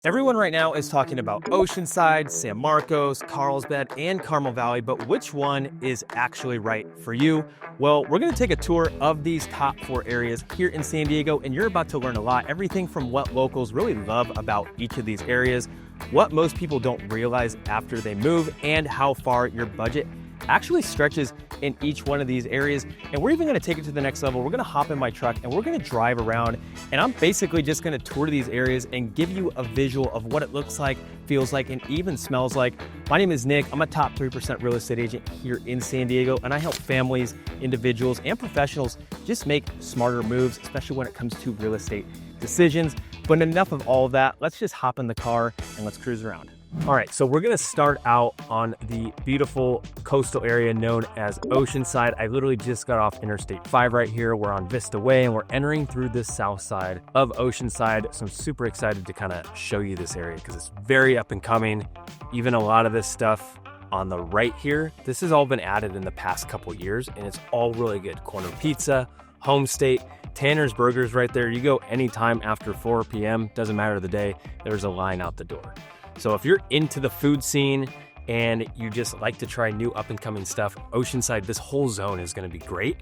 Everyone right now is talking about Oceanside, San Marcos, Carlsbad, and Carmel Valley, but which one is actually right for you? Well, we're gonna take a tour of these top 4 areas here in San Diego, and you're about to learn a lot, everything from what locals really love about each of these areas, what most people don't realize after they move, and how far your budget actually stretches in each one of these areas. And we're even gonna take it to the next level. We're gonna hop in my truck and we're gonna drive around, and I'm basically just gonna tour these areas and give you a visual of what it looks like, feels like, and even smells like. My name is Nick. I'm a top 3% real estate agent here in San Diego, and I help families, individuals, and professionals just make smarter moves, especially when it comes to real estate decisions. But enough of all of that. Let's just hop in the car and let's cruise around. All right, so we're gonna start out on the beautiful coastal area known as Oceanside. I literally just got off Interstate 5 right here. We're on Vista Way and we're entering through the south side of Oceanside. So I'm super excited to kind of show you this area because it's very up and coming. Even a lot of this stuff on the right here, this has all been added in the past couple years and it's all really good. Corner Pizza, Home State, Tanner's Burgers right there. You go anytime after 4 p.m., doesn't matter the day, there's a line out the door. So if you're into the food scene and you just like to try new up and coming stuff, Oceanside, this whole zone is gonna be great.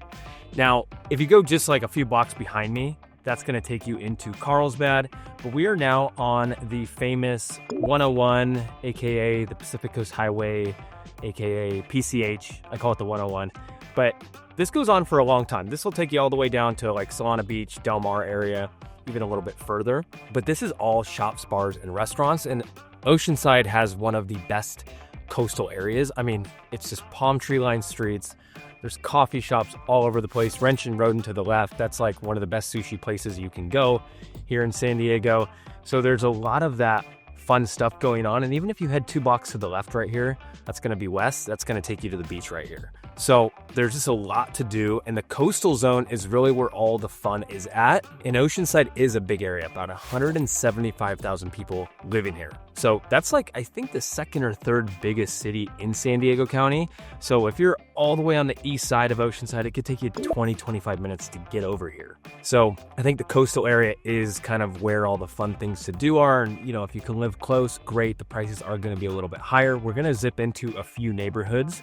Now, if you go just like a few blocks behind me, that's gonna take you into Carlsbad, but we are now on the famous 101, AKA the Pacific Coast Highway, AKA PCH. I call it the 101, but this goes on for a long time. This will take you all the way down to like Solana Beach, Del Mar area, even a little bit further. But this is all shops, bars, and restaurants. And Oceanside has one of the best coastal areas. I mean, it's just palm tree lined streets. There's coffee shops all over the place. Wrench and Rodin to the left. That's like one of the best sushi places you can go here in San Diego. So there's a lot of that fun stuff going on. And even if you head 2 blocks to the left right here, that's gonna be west. That's gonna take you to the beach right here. So there's just a lot to do. And the coastal zone is really where all the fun is at. And Oceanside is a big area, about 175,000 people living here. So that's like, I think the second or third biggest city in San Diego County. So if you're all the way on the east side of Oceanside, it could take you 20, 25 minutes to get over here. So I think the coastal area is kind of where all the fun things to do are. And you know, if you can live close, great. The prices are gonna be a little bit higher. We're gonna zip into a few neighborhoods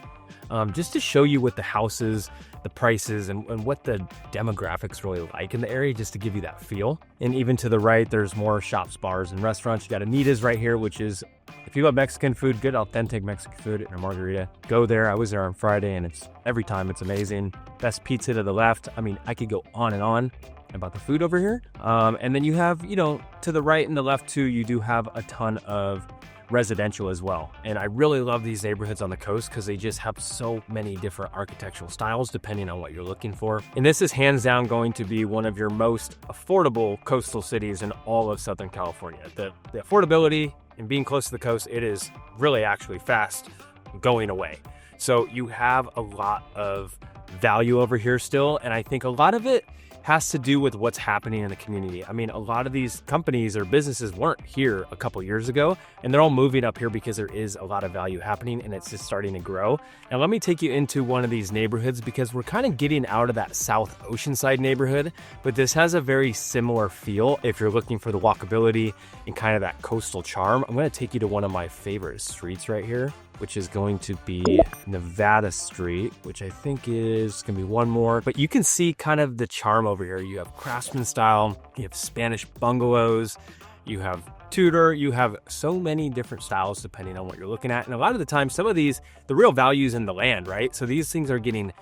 just to show you what the houses, the prices, and what the demographics really like in the area, just to give you that feel. And even to the right, there's more shops, bars, and restaurants. You got Anita's right here, which is, if you love Mexican food, good authentic Mexican food and a margarita, go there. I was there on Friday and every time it's amazing. Best pizza to the left. I mean, I could go on and on about the food over here. And then you have, you know, to the right and the left too, you do have a ton of residential as well. And I really love these neighborhoods on the coast because they just have so many different architectural styles depending on what you're looking for. And this is hands down going to be one of your most affordable coastal cities in all of Southern California. The affordability and being close to the coast, it is really actually fast going away. So you have a lot of value over here still. And I think a lot of it has to do with what's happening in the community. I mean, a lot of these companies or businesses weren't here a couple years ago, and they're all moving up here because there is a lot of value happening and it's just starting to grow. And let me take you into one of these neighborhoods because we're kind of getting out of that South Oceanside neighborhood, but this has a very similar feel if you're looking for the walkability and kind of that coastal charm. I'm gonna take you to one of my favorite streets right here, which is going to be Nevada Street, which I think is gonna be one more. But you can see kind of the charm over here. You have craftsman style, you have Spanish bungalows, you have Tudor, you have so many different styles depending on what you're looking at. And a lot of the time, some of these, the real value is in the land, right? So these things are getting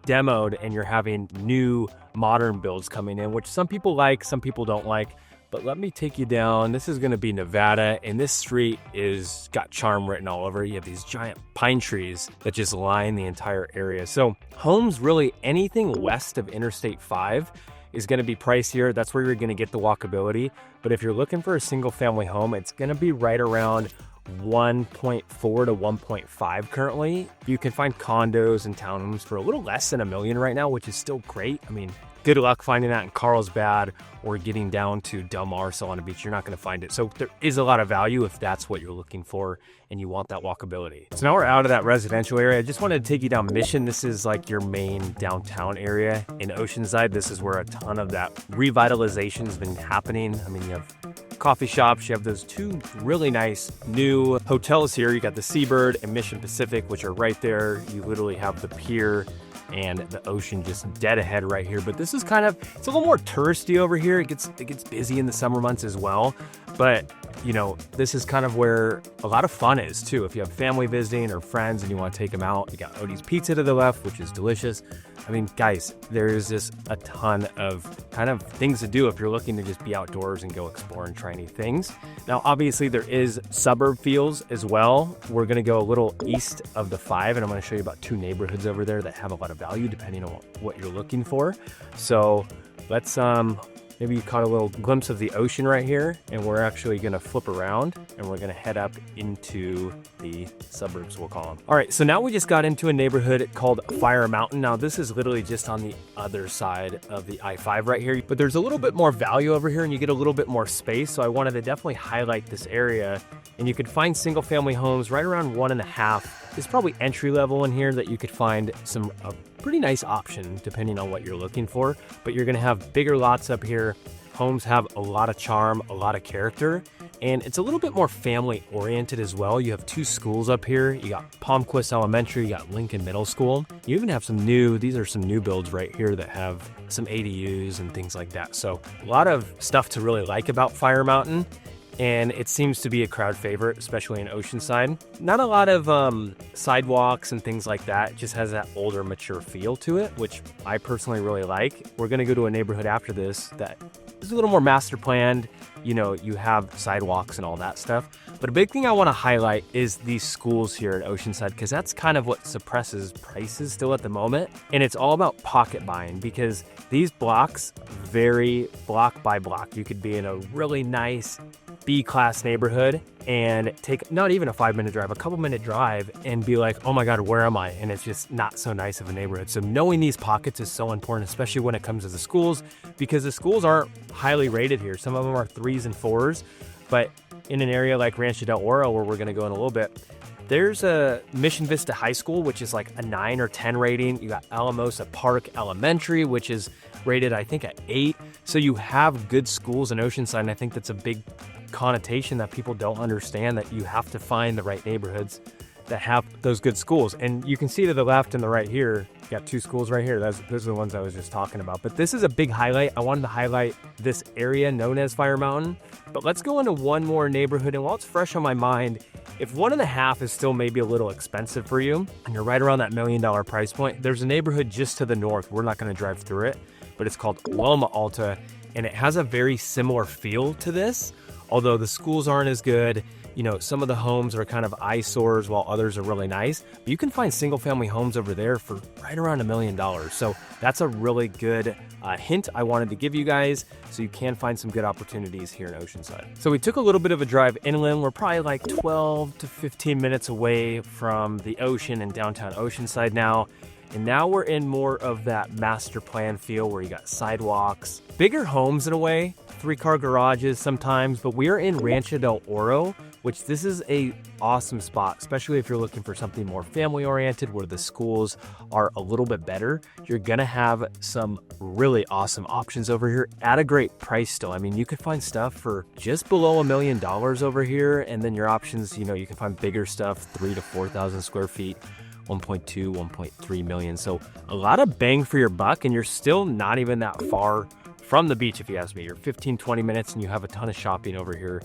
demoed and you're having new modern builds coming in, which some people like, some people don't like. But let me take you down. This is gonna be Nevada, and this street is got charm written all over. You have these giant pine trees that just line the entire area. So homes, really anything west of Interstate 5 is gonna be pricier. That's where you're gonna get the walkability. But if you're looking for a single family home, it's gonna be right around 1.4 to 1.5 currently. You can find condos and townhomes for a little less than $1 million right now, which is still great. I mean, good luck finding that in Carlsbad or getting down to Del Mar, Solana Beach. You're not going to find it. So there is a lot of value if that's what you're looking for and you want that walkability. So now we're out of that residential area. I just wanted to take you down Mission. This is like your main downtown area in Oceanside. This is where a ton of that revitalization has been happening. I mean, you have coffee shops. You have those two really nice new hotels here. You got the Seabird and Mission Pacific, which are right there. You literally have the pier and the ocean just dead ahead right here. But this is kind of, it's a little more touristy over here. It gets busy in the summer months as well. But you know, this is kind of where a lot of fun is too. If you have family visiting or friends and you want to take them out, you got Odie's Pizza to the left, which is delicious. I mean, guys, there's just a ton of kind of things to do if you're looking to just be outdoors and go explore and try new things. Now, obviously there is suburb feels as well. We're going to go a little east of the 5, and I'm going to show you about 2 neighborhoods over there that have a lot of value depending on what you're looking for. So let's, maybe you caught a little glimpse of the ocean right here, and we're actually gonna flip around and we're gonna head up into the suburbs, we'll call them. All right, so now we just got into a neighborhood called Fire Mountain. Now this is literally just on the other side of the I-5 right here, but there's a little bit more value over here and you get a little bit more space. So I wanted to definitely highlight this area, and you could find single family homes right around 1.5. It's probably entry level in here that you could find a pretty nice option depending on what you're looking for, but you're gonna have bigger lots up here. Homes have a lot of charm, a lot of character, and it's a little bit more family oriented as well. You have 2 schools up here. You got Palmquist Elementary, you got Lincoln Middle School. You even have these are some new builds right here that have some ADUs and things like that. So a lot of stuff to really like about Fire Mountain. And it seems to be a crowd favorite, especially in Oceanside. Not a lot of sidewalks and things like that. It just has that older, mature feel to it, which I personally really like. We're gonna go to a neighborhood after this that is a little more master planned. You know, you have sidewalks and all that stuff. But a big thing I wanna highlight is these schools here at Oceanside, because that's kind of what suppresses prices still at the moment. And it's all about pocket buying, because these blocks vary block by block. You could be in a really nice B-class neighborhood and take not even a 5-minute drive, a couple-minute drive, and be like, oh my God, where am I? And it's just not so nice of a neighborhood. So knowing these pockets is so important, especially when it comes to the schools, because the schools aren't highly rated here. Some of them are 3s and 4s, but in an area like Rancho del Oro, where we're gonna go in a little bit, there's a Mission Vista High School, which is like a 9 or 10 rating. You got Alamosa Park Elementary, which is rated, I think, at 8. So you have good schools in Oceanside, and I think that's a big connotation that people don't understand, that you have to find the right neighborhoods that have those good schools. And you can see to the left and the right here, you got 2 schools right here. Those are the ones I was just talking about. But this is a big highlight. I wanted to highlight this area known as Fire Mountain. But let's go into one more neighborhood, and while it's fresh on my mind, if 1.5 is still maybe a little expensive for you, and you're right around that $1 million price point, there's a neighborhood just to the north. We're not gonna drive through it, but it's called Loma Alta, and it has a very similar feel to this, although the schools aren't as good. You know, some of the homes are kind of eyesores while others are really nice, but you can find single family homes over there for right around $1 million. So that's a really good hint I wanted to give you guys, so you can find some good opportunities here in Oceanside. So we took a little bit of a drive inland. We're probably like 12 to 15 minutes away from the ocean in downtown Oceanside now. And now we're in more of that master plan feel where you got sidewalks, bigger homes in a way, 3-car garages sometimes, but we are in Rancho del Oro, which this is a awesome spot, especially if you're looking for something more family oriented where the schools are a little bit better. You're gonna have some really awesome options over here at a great price still. I mean, you could find stuff for just below $1 million over here, and then your options, you know, you can find bigger stuff, 3,000 to 4,000 square feet, 1.2, 1.3 million. So a lot of bang for your buck, and you're still not even that far from the beach, if you ask me. You're 15, 20 minutes, and you have a ton of shopping over here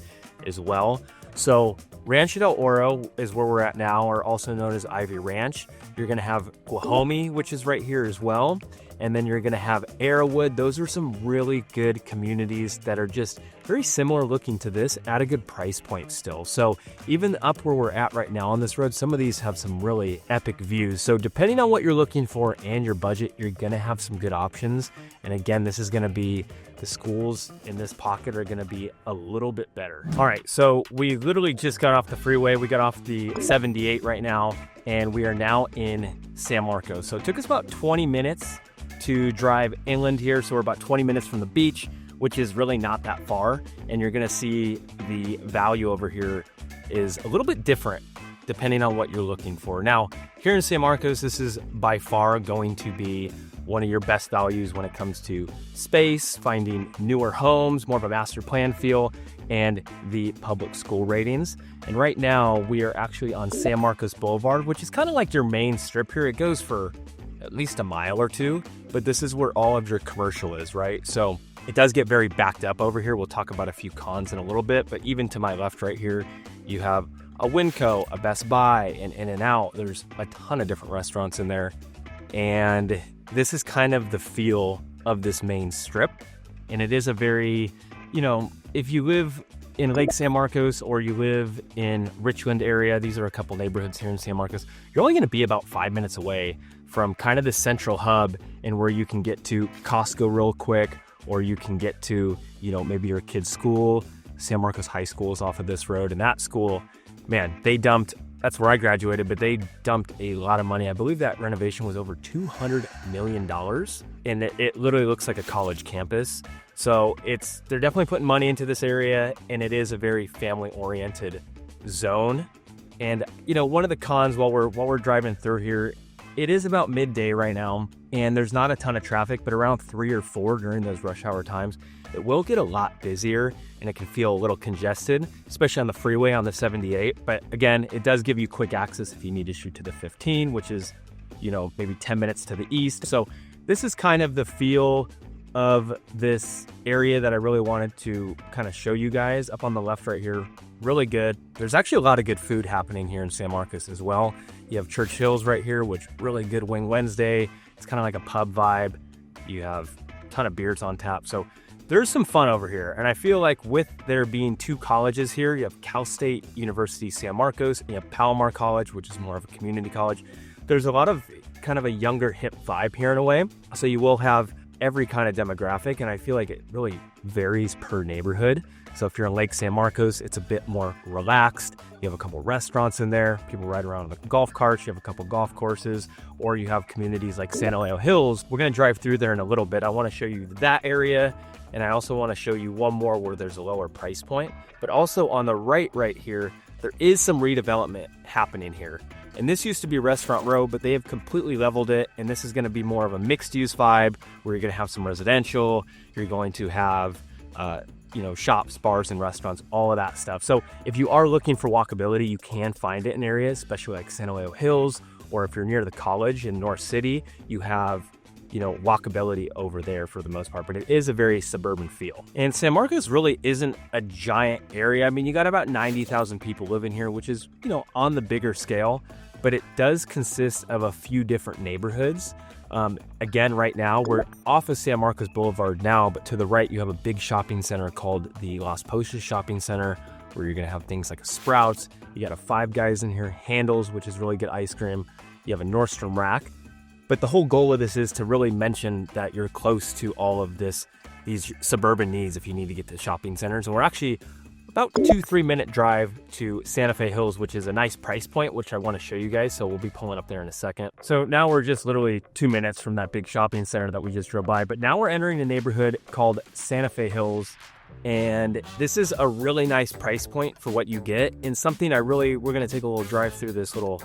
as well. So Rancho del Oro is where we're at now, or also known as Ivy Ranch. You're gonna have Guajome, which is right here as well. And then you're gonna have Arrowwood. Those are some really good communities that are just very similar looking to this at a good price point still. So even up where we're at right now on this road, some of these have some really epic views. So depending on what you're looking for and your budget, you're gonna have some good options. And again, this is gonna be, the schools in this pocket are gonna be a little bit better. All right, so we literally just got off the freeway. We got off the 78 right now, and we are now in San Marcos. So it took us about 20 minutes to drive inland here. So we're about 20 minutes from the beach, which is really not that far. And you're gonna see the value over here is a little bit different depending on what you're looking for. Now, here in San Marcos, this is by far going to be one of your best values when it comes to space, finding newer homes, more of a master plan feel, and the public school ratings. And right now we are actually on San Marcos Boulevard, which is kind of like your main strip here. It goes for at least a mile or two, but this is where all of your commercial is, right? So it does get very backed up over here. We'll talk about a few cons in a little bit, but even to my left right here, you have a Winco, a Best Buy, an In-N-Out. There's a ton of different restaurants in there. And this is kind of the feel of this main strip. And it is a very, if you live in Lake San Marcos or you live in Richland area, these are a couple neighborhoods here in San Marcos, you're only gonna be about 5 minutes away from kind of the central hub and where you can get to Costco real quick, or you can get to, maybe your kid's school. San Marcos High School is off of this road, and that school, man, that's where I graduated, but they dumped a lot of money. I believe that renovation was over $200 million, and it literally looks like a college campus. So they're definitely putting money into this area, and it is a very family-oriented zone. And, one of the cons while we're driving through here, it is about midday right now, and there's not a ton of traffic, but around 3 or 4 during those rush hour times, it will get a lot busier and it can feel a little congested, especially on the freeway on the 78. But again, it does give you quick access if you need to shoot to the 15, which is, maybe 10 minutes to the east. So this is kind of the feel of this area that I really wanted to kind of show you guys. Up on the left right here, really good. There's actually a lot of good food happening here in San Marcos as well. You have Church Hills right here, which really good Wing Wednesday. It's kind of like a pub vibe. You have a ton of beers on tap. So there's some fun over here. And I feel like with there being 2 colleges here, you have Cal State University San Marcos, and you have Palomar College, which is more of a community college. There's a lot of kind of a younger hip vibe here in a way. So you will have every kind of demographic, and I feel like it really varies per neighborhood. So if you're in Lake San Marcos, it's a bit more relaxed. You have a couple restaurants in there. People ride around on the golf carts. You have a couple golf courses, or you have communities like Elijo Hills. We're going to drive through there in a little bit. I want to show you that area, and I also want to show you one more where there's a lower price point. But also on the right here, there is some redevelopment happening here. And this used to be Restaurant Row, but they have completely leveled it. And this is going to be more of a mixed use vibe where you're going to have some residential. You're going to have, shops, bars, and restaurants, all of that stuff. So if you are looking for walkability, you can find it in areas, especially like Elijo Hills, or if you're near the college in North City, you have, walkability over there for the most part, but it is a very suburban feel. And San Marcos really isn't a giant area. I mean, you got about 90,000 people living here, which is, on the bigger scale, but it does consist of a few different neighborhoods. Again, right now we're off of San Marcos Boulevard now, but to the right you have a big shopping center called the Las Posas Shopping Center, where you're gonna have things like a Sprouts. You got a Five Guys in here, Handles, which is really good ice cream. You have a Nordstrom Rack. But the whole goal of this is to really mention that you're close to all of these suburban needs if you need to get to shopping centers. And we're actually about 2-3 minute drive to Santa Fe Hills, which is a nice price point, which I want to show you guys. So we'll be pulling up there in a second. So now we're just literally 2 minutes from that big shopping center that we just drove by. But now we're entering a neighborhood called Santa Fe Hills. And this is a really nice price point for what you get, and something we're going to take a little drive through this little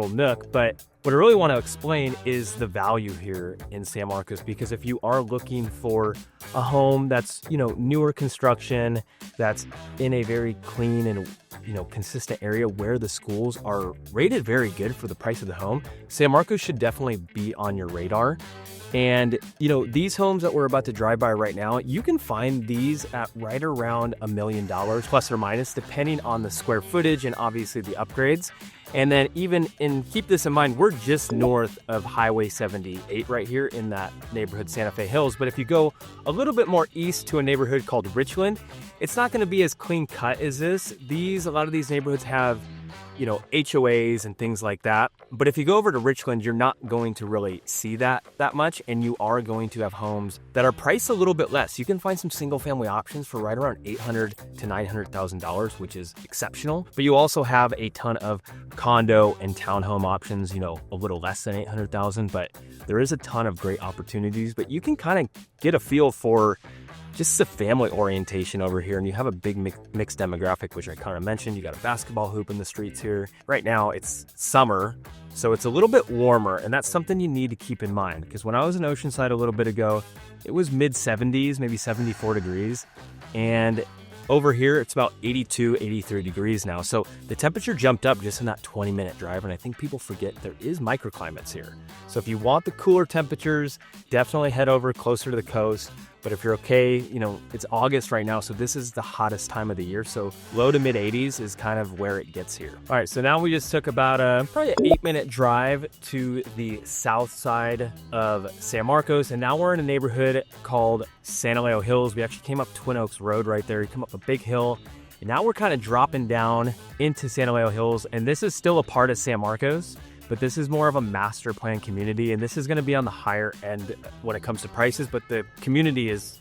nook. But what I really want to explain is the value here in San Marcos, because if you are looking for a home that's, newer construction, that's in a very clean and, consistent area where the schools are rated very good for the price of the home, San Marcos should definitely be on your radar. And, these homes that we're about to drive by right now, you can find these at right around $1 million, plus or minus, depending on the square footage and obviously the upgrades. And then keep this in mind, we're just north of Highway 78 right here in that neighborhood, Santa Fe Hills. But if you go a little bit more east to a neighborhood called Richland, it's not going to be as clean cut as this. A lot of these neighborhoods have, HOAs and things like that. But if you go over to Richland, you're not going to really see that much, and you are going to have homes that are priced a little bit less. You can find some single family options for right around $800,000 to $900,000, which is exceptional. But you also have a ton of condo and townhome options, a little less than $800,000, but there is a ton of great opportunities. But you can kind of get a feel for just the family orientation over here. And you have a big mixed demographic, which I kind of mentioned. You got a basketball hoop in the streets here. Right now it's summer, so it's a little bit warmer, and that's something you need to keep in mind, because when I was in Oceanside a little bit ago, it was mid 70s, maybe 74 degrees. And over here, it's about 82, 83 degrees now. So the temperature jumped up just in that 20-minute drive, and I think people forget there is microclimates here. So if you want the cooler temperatures, definitely head over closer to the coast. But if you're okay, you know, it's August right now, so this is the hottest time of the year. So low to mid 80s is kind of where it gets here. All right, so now we just took about probably an 8-minute drive to the south side of San Marcos, and now we're in a neighborhood called Elijo Hills. We actually came up Twin Oaks Road right there. You come up a big hill, and now we're kind of dropping down into Elijo Hills, and this is still a part of San Marcos, but this is more of a master plan community, and this is going to be on the higher end when it comes to prices, but the community is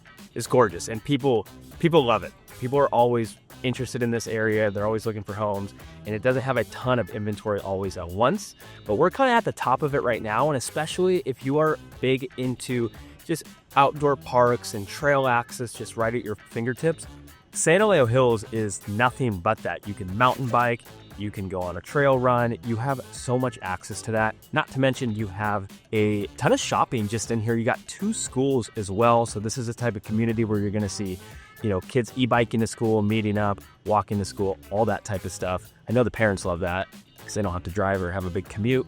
gorgeous, and people love it. People are always interested in this area. They're always looking for homes, and it doesn't have a ton of inventory always at once, but we're kind of at the top of it right now. And especially if you are big into just outdoor parks and trail access just right at your fingertips, Elijo Hills is nothing but that. You can mountain bike, you can go on a trail run, you have so much access to that. Not to mention you have a ton of shopping just in here. You got 2 schools as well. So this is a type of community where you're gonna see, you know, kids e-biking to school, meeting up, walking to school, all that type of stuff. I know the parents love that because they don't have to drive or have a big commute.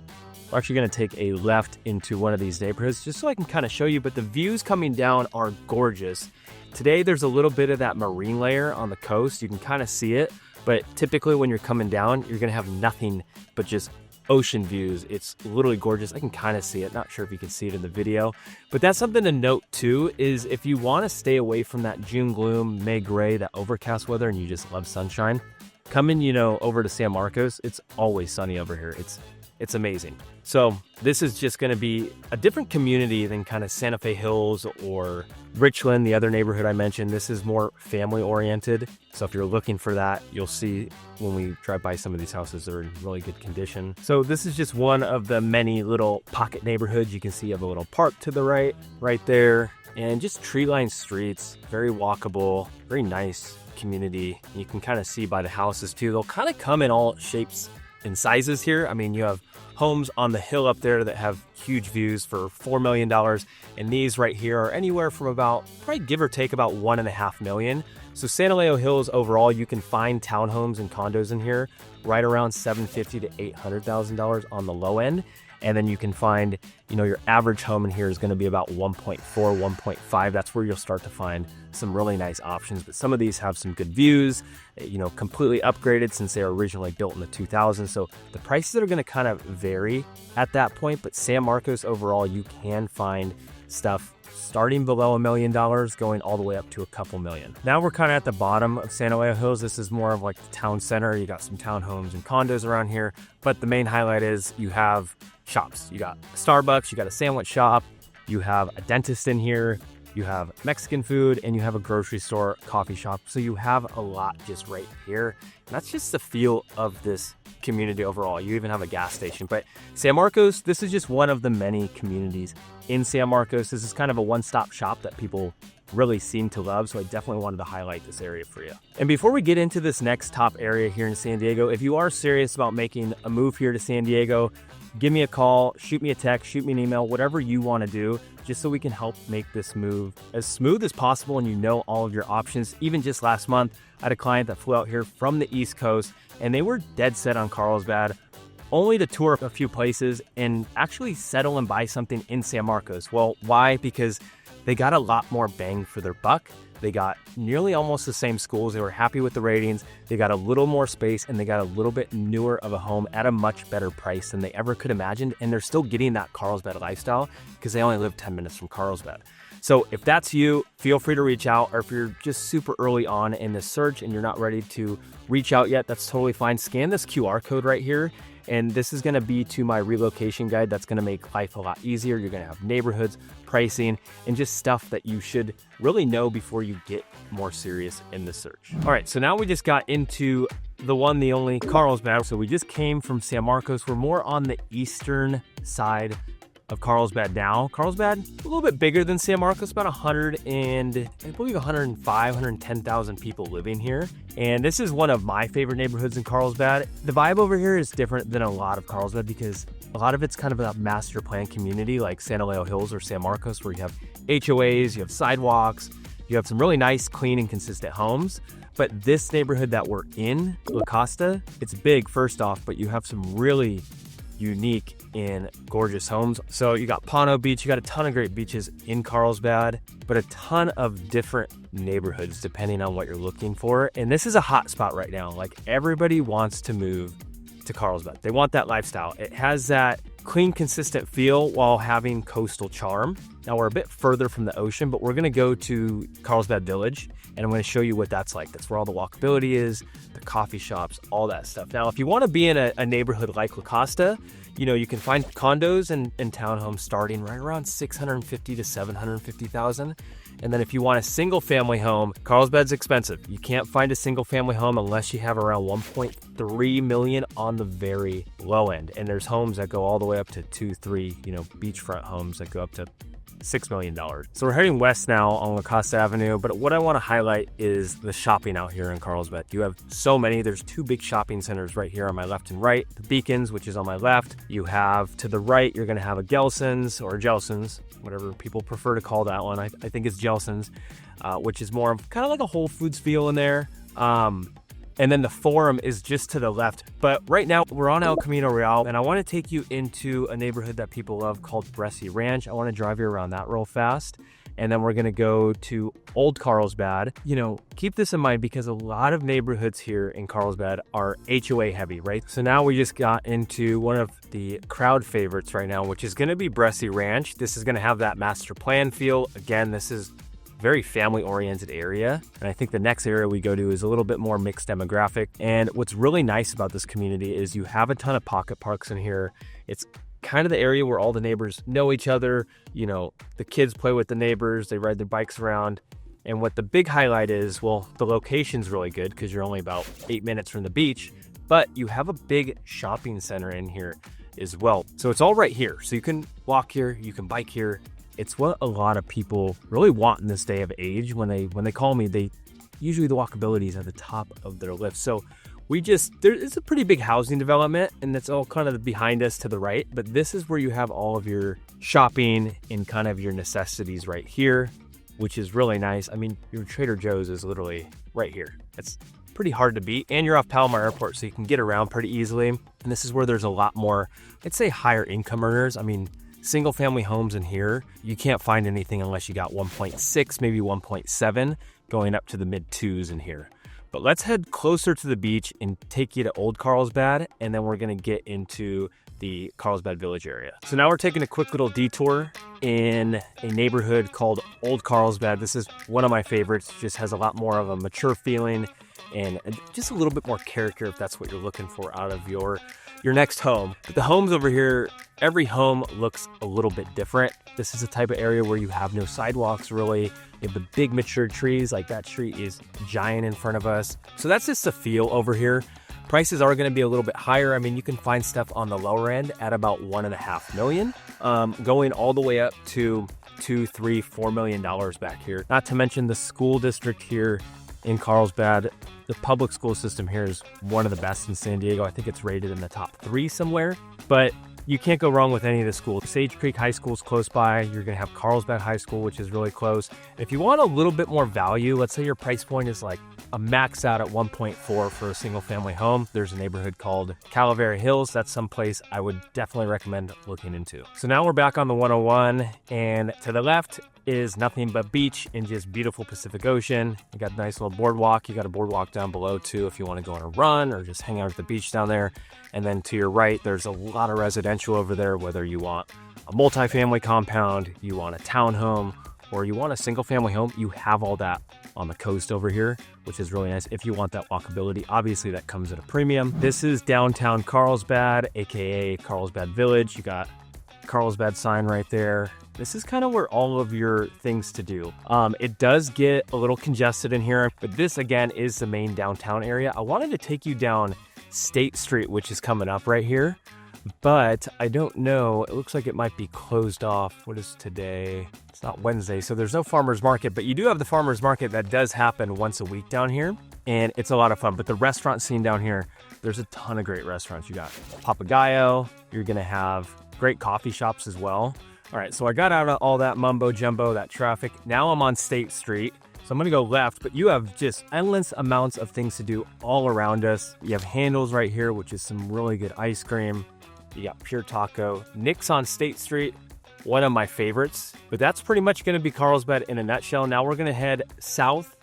We're actually gonna take a left into one of these neighborhoods just so I can kind of show you, but the views coming down are gorgeous. Today, there's a little bit of that marine layer on the coast. You can kind of see it, but typically when you're coming down, you're gonna have nothing but just ocean views. It's literally gorgeous. I can kind of see it. Not sure if you can see it in the video, but that's something to note too, is if you wanna stay away from that June gloom, May gray, that overcast weather, and you just love sunshine, coming, you know, over to San Marcos, it's always sunny over here. It's amazing. So this is just going to be a different community than kind of Santa Fe Hills or Richland, the other neighborhood I mentioned. This is more family oriented. So if you're looking for that, you'll see when we drive by some of these houses, they're in really good condition. So this is just one of the many little pocket neighborhoods. You can see you have a little park to the right there, and just tree-lined streets, very walkable, very nice community. You can kind of see by the houses too. They'll kind of come in all shapes and sizes here. I mean, you have homes on the hill up there that have huge views for $4 million. And these right here are anywhere from about, probably give or take, about $1.5 million. So Elijo Hills overall, you can find townhomes and condos in here right around $750,000 to $800,000 on the low end. And then you can find, you know, your average home in here is going to be about 1.4, 1.5. That's where you'll start to find some really nice options. But some of these have some good views, you know, completely upgraded since they were originally built in the 2000s. So the prices are going to kind of vary at that point. But San Marcos overall, you can find stuff starting below $1 million, going all the way up to a couple million. Now we're kind of at the bottom of Elijo Hills. This is more of like the town center. You got some townhomes and condos around here, but the main highlight is you have shops. You got Starbucks, you got a sandwich shop, you have a dentist in here, you have Mexican food, and you have a grocery store, coffee shop. So you have a lot just right here. And that's just the feel of this community overall. You even have a gas station. But San Marcos, this is just one of the many communities in San Marcos. This is kind of a one-stop shop that people really seem to love, so I definitely wanted to highlight this area for you. And before we get into this next top area here in San Diego, if you are serious about making a move here to San Diego, give me a call, shoot me a text, shoot me an email, whatever you want to do, just so we can help make this move as smooth as possible and you know all of your options. Even just last month, I had a client that flew out here from the East Coast, and they were dead set on Carlsbad, only to tour a few places and actually settle and buy something in San Marcos. Well, why? Because they got a lot more bang for their buck. They got nearly almost the same schools. They were happy with the ratings. They got a little more space, and they got a little bit newer of a home at a much better price than they ever could imagine. And they're still getting that Carlsbad lifestyle because they only live 10 minutes from Carlsbad. So if that's you, feel free to reach out. Or if you're just super early on in the search and you're not ready to reach out yet, that's totally fine. Scan this QR code right here. And this is going to be to my relocation guide. That's going to make life a lot easier. You're going to have neighborhoods, pricing, and just stuff that you should really know before you get more serious in the search. All right, so now we just got into the one, the only Carlsbad. So we just came from San Marcos. We're more on the eastern side of Carlsbad now. Carlsbad, a little bit bigger than San Marcos, about 110,000 people living here. And this is one of my favorite neighborhoods in Carlsbad. The vibe over here is different than a lot of Carlsbad because a lot of it's kind of a master plan community like Elijo Hills or San Marcos, where you have HOAs, you have sidewalks, you have some really nice, clean, and consistent homes. But this neighborhood that we're in, Costa, it's big first off, but you have some really unique and gorgeous homes. So you got Pano Beach, you got a ton of great beaches in Carlsbad, but a ton of different neighborhoods depending on what you're looking for. And this is a hot spot right now. Like, everybody wants to move to Carlsbad. They want that lifestyle. It has that clean, consistent feel while having coastal charm. Now we're a bit further from the ocean, but we're gonna go to Carlsbad Village and I'm gonna show you what that's like. That's where all the walkability is, the coffee shops, all that stuff. Now, if you wanna be in a neighborhood like La Costa, you know, you can find condos and townhomes starting right around 650 to 750,000. And then if you want a single family home, Carlsbad's expensive. You can't find a single family home unless you have around 1.3 million on the very low end. And there's homes that go all the way up to 2-3, you know, beachfront homes that go up to $6 million. So we're heading west now on La Costa Avenue, but what I want to highlight is the shopping out here in Carlsbad. You have so many. There's two big shopping centers right here on my left and right. The Beacons, which is on my left. You have to the right, you're going to have a Gelson's or Gelson's, whatever people prefer to call that one. I think it's Gelson's, which is more of kind of like a Whole Foods feel in there. And then the Forum is just to the left. But right now we're on El Camino Real and I want to take you into a neighborhood that people love called Bressi Ranch. I want to drive you around that real fast. And then we're going to go to Old Carlsbad. You know, keep this in mind because a lot of neighborhoods here in Carlsbad are HOA heavy, right? So now we just got into one of the crowd favorites right now, which is going to be Bressi Ranch. This is going to have that master plan feel. Again, this is very family-oriented area. And I think the next area we go to is a little bit more mixed demographic. And what's really nice about this community is you have a ton of pocket parks in here. It's kind of the area where all the neighbors know each other. You know, the kids play with the neighbors, they ride their bikes around. And what the big highlight is, well, the location's really good because you're only about 8 minutes from the beach, but you have a big shopping center in here as well. So it's all right here. So you can walk here, you can bike here. It's what a lot of people really want in this day of age. When they call me, they usually the walkability is at the top of their list. So it's a pretty big housing development and it's all kind of behind us to the right, but this is where you have all of your shopping and kind of your necessities right here, which is really nice. I mean, your Trader Joe's is literally right here. It's pretty hard to beat, and you're off Palomar Airport, so you can get around pretty easily. And this is where there's a lot more, I'd say, higher income earners. I mean, single family homes in here, you can't find anything unless you got 1.6, maybe 1.7, going up to the mid 2s in here. But let's head closer to the beach and take you to Old Carlsbad, and then we're gonna get into the Carlsbad Village area. So now we're taking a quick little detour in a neighborhood called Old Carlsbad. This is one of my favorites. It just has a lot more of a mature feeling and just a little bit more character if that's what you're looking for out of your next home. But the homes over here, every home looks a little bit different. This is a type of area where you have no sidewalks really. You have the big mature trees, like that tree is giant in front of us. So that's just the feel over here. Prices are going to be a little bit higher. I mean, you can find stuff on the lower end at about $1.5 million, going all the way up to $2, $3, $4 million back here. Not to mention the school district here in Carlsbad. The public school system here is one of the best in San Diego. I think it's rated in the top 3 somewhere, but you can't go wrong with any of the schools. Sage Creek High School is close by. You're gonna have Carlsbad High School, which is really close. And if you want a little bit more value, let's say your price point is like a max out at 1.4 for a single family home, there's a neighborhood called Elijo Hills. That's someplace I would definitely recommend looking into. So now we're back on the 101, and to the left is nothing but beach and just beautiful Pacific Ocean. You got a nice little boardwalk. You got a boardwalk down below too if you want to go on a run or just hang out at the beach down there. And then to your right, there's a lot of residential over there, whether you want a multifamily compound, you want a townhome, or you want a single family home. You have all that on the coast over here, which is really nice. If you want that walkability, obviously that comes at a premium. This is downtown Carlsbad, AKA Carlsbad Village. You got Carlsbad sign right there. This is kind of where all of your things to do. It does get a little congested in here, but this again is the main downtown area. I wanted to take you down State Street, which is coming up right here. but I don't know. It looks like it might be closed off. What is today? It's not Wednesday, so there's no farmer's market, but you do have the farmer's market that does happen once a week down here, and it's a lot of fun. But the restaurant scene down here, there's a ton of great restaurants. You got Papagayo, you're gonna have great coffee shops as well. All right, so I got out of all that mumbo jumbo, that traffic. Now I'm on State Street. So I'm gonna go left, but you have just endless amounts of things to do all around us. You have Handles right here, which is some really good ice cream. You got Pure Taco. Nick's on State Street, one of my favorites. But that's pretty much gonna be Carlsbad in a nutshell. Now we're gonna head south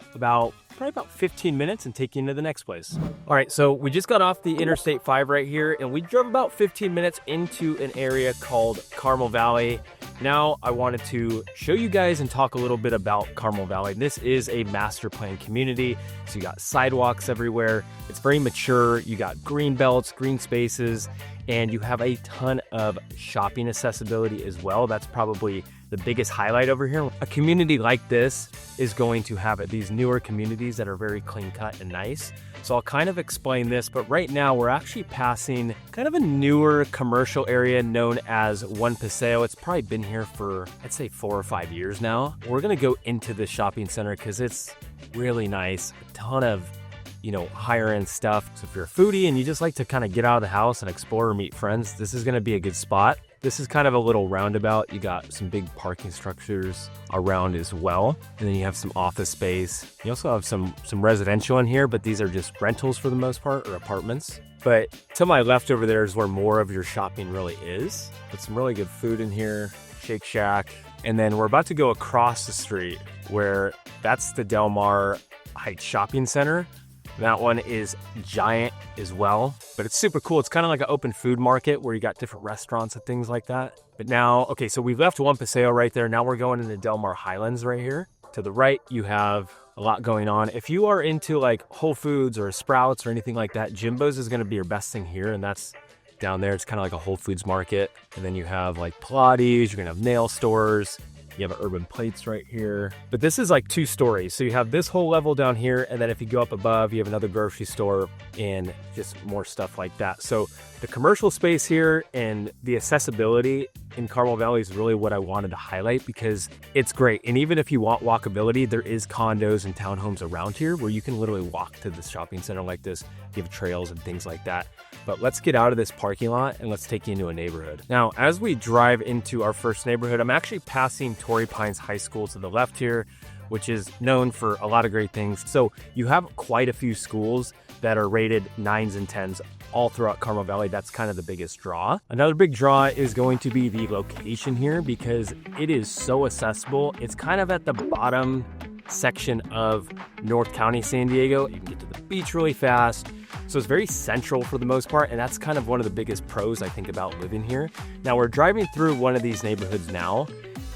probably about 15 minutes and take you into the next place. All right, so we just got off the Interstate 5 right here, and we drove about 15 minutes into an area called Carmel Valley. Now I wanted to show you guys and talk a little bit about Carmel Valley. This is a master plan community, so you got sidewalks everywhere. It's very mature. You got green belts, green spaces, and you have a ton of shopping accessibility as well. That's probably the biggest highlight over here. A community like this is going to have these newer communities that are very clean cut and nice. So I'll kind of explain this, but right now we're actually passing kind of a newer commercial area known as One Paseo. It's probably been here for, I'd say 4 or 5 years now. We're gonna go into the shopping center because it's really nice. A ton of, higher end stuff. So if you're a foodie and you just like to kind of get out of the house and explore or meet friends, this is gonna be a good spot. This is kind of a little roundabout. You got some big parking structures around as well. And then you have some office space. You also have some residential in here, but these are just rentals for the most part, or apartments. But to my left over there is where more of your shopping really is. With some really good food in here, Shake Shack. And then we're about to go across the street where that's the Del Mar Heights Shopping Center. That one is giant as well, but it's super cool. It's kind of like an open food market where you got different restaurants and things like that. But now, okay, so we've left One Paseo right there. Now we're going into Del Mar Highlands right here. To the right, you have a lot going on. If you are into like Whole Foods or Sprouts or anything like that, Jimbo's is gonna be your best thing here, and that's down there. It's kind of like a Whole Foods market. And then you have like Pilates, you're gonna have nail stores. You have Urban Plates right here. But this is like 2 stories. So you have this whole level down here, and then if you go up above, you have another grocery store and just more stuff like that. So the commercial space here and the accessibility in Carmel Valley is really what I wanted to highlight because it's great. And even if you want walkability, there is condos and townhomes around here where you can literally walk to the shopping center like this. You have trails and things like that. But let's get out of this parking lot and let's take you into a neighborhood. Now, as we drive into our first neighborhood, I'm actually passing Torrey Pines High School to the left here, which is known for a lot of great things. So you have quite a few schools that are rated 9s and 10s all throughout Carmel Valley. That's kind of the biggest draw. Another big draw is going to be the location here because it is so accessible. It's kind of at the bottom section of North County, San Diego. You can get to the beach really fast. So it's very central for the most part, and that's kind of one of the biggest pros I think about living here. Now we're driving through one of these neighborhoods now,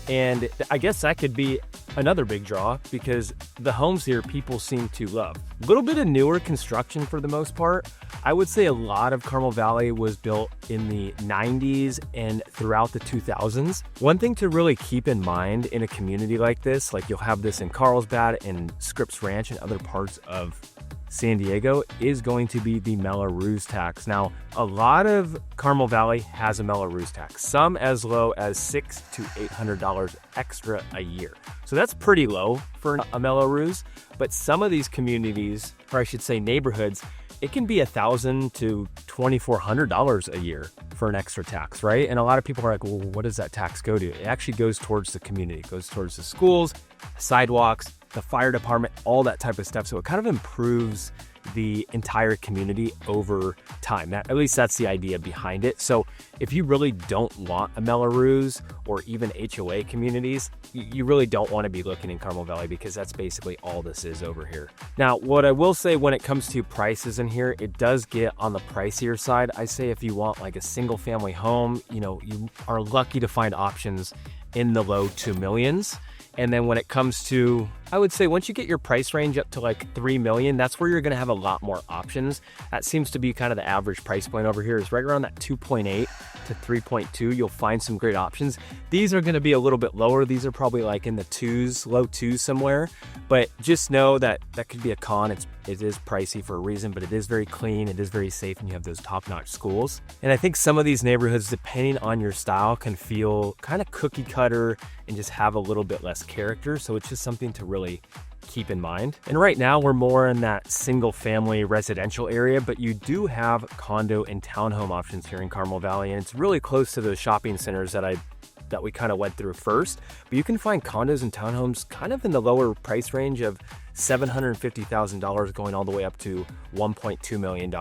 and I guess that could be another big draw because the homes here people seem to love. A little bit of newer construction for the most part. I would say a lot of Carmel Valley was built in the 90s and throughout the 2000s. One thing to really keep in mind in a community like this, like you'll have this in Carlsbad and Scripps Ranch and other parts of San Diego, is going to be the Melrose tax. Now, a lot of Carmel Valley has a Melrose tax, some as low as $600 to $800 extra a year. So that's pretty low for a Melrose, but some of these communities, or I should say neighborhoods, it can be $1,000 to $2,400 a year for an extra tax, right? And a lot of people are like, well, what does that tax go to? It actually goes towards the community. It goes towards the schools, sidewalks, the fire department, all that type of stuff. So it kind of improves the entire community over time. At least that's the idea behind it. So if you really don't want a Melrose or even HOA communities, you really don't want to be looking in Carmel Valley because that's basically all this is over here. Now, what I will say when it comes to prices in here, it does get on the pricier side. I say if you want like a single family home, you are lucky to find options in the low 2 millions. And then when it comes to I would say once you get your price range up to like 3 million, that's where you're going to have a lot more options. That seems to be kind of the average price point over here, is right around that 2.8 to 3.2. You'll find some great options. These are going to be a little bit lower. These are probably like in the twos, low twos somewhere, but just know that that could be a con. It is pricey for a reason, but it is very clean. It is very safe, and you have those top-notch schools. And I think some of these neighborhoods, depending on your style, can feel kind of cookie cutter and just have a little bit less character. So it's just something to really keep in mind. And right now we're more in that single family residential area, but you do have condo and townhome options here in Carmel Valley. And it's really close to those shopping centers that we kind of went through first. But you can find condos and townhomes kind of in the lower price range of $750,000 going all the way up to $1.2 million.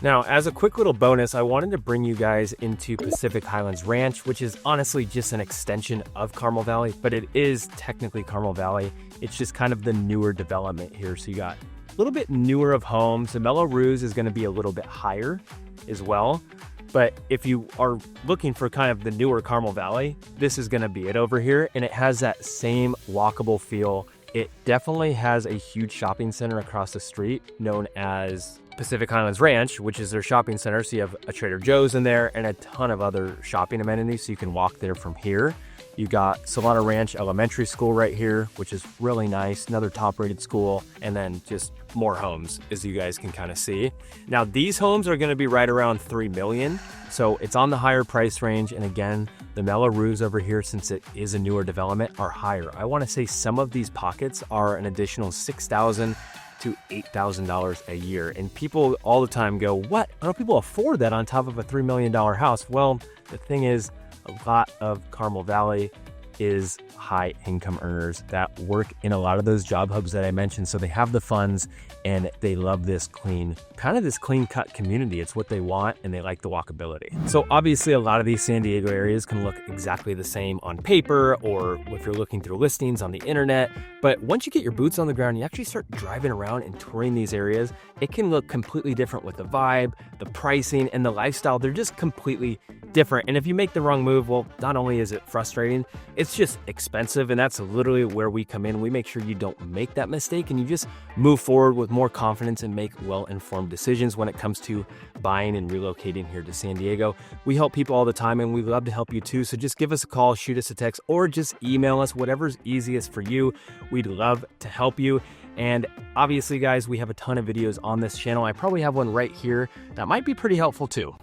Now, as a quick little bonus, I wanted to bring you guys into Pacific Highlands Ranch, which is honestly just an extension of Carmel Valley, but it is technically Carmel Valley. It's just kind of the newer development here. So you got a little bit newer of homes. The Mello-Roos is going to be a little bit higher as well. But if you are looking for kind of the newer Carmel Valley, this is going to be it over here. And it has that same walkable feel. It definitely has a huge shopping center across the street known as Pacific Highlands Ranch, which is their shopping center. So you have a Trader Joe's in there and a ton of other shopping amenities. So you can walk there from here. You got Solana Ranch Elementary School right here, which is really nice. Another top rated school, and then just more homes, as you guys can kind of see. Now these homes are going to be right around 3 million. So it's on the higher price range. And again, the Mello-Roos over here, since it is a newer development, are higher. I want to say some of these pockets are an additional $6,000 to $8,000 a year. And people all the time go, what? How do people afford that on top of a $3 million house? Well, the thing is, a lot of Carmel Valley is high income earners that work in a lot of those job hubs that I mentioned. So they have the funds and they love this clean, kind of this clean cut community. It's what they want and they like the walkability. So obviously a lot of these San Diego areas can look exactly the same on paper or if you're looking through listings on the internet. But once you get your boots on the ground, you actually start driving around and touring these areas, it can look completely different with the vibe, the pricing, and the lifestyle. They're just completely different. And if you make the wrong move, well, not only is it frustrating, it's just expensive. And that's literally where we come in. We make sure you don't make that mistake and you just move forward with more confidence and make well-informed decisions when it comes to buying and relocating here to San Diego. We help people all the time and we love to help you too. So just give us a call, shoot us a text, or just email us, whatever's easiest for you. We'd love to help you. And obviously, guys, we have a ton of videos on this channel. I probably have one right here that might be pretty helpful too.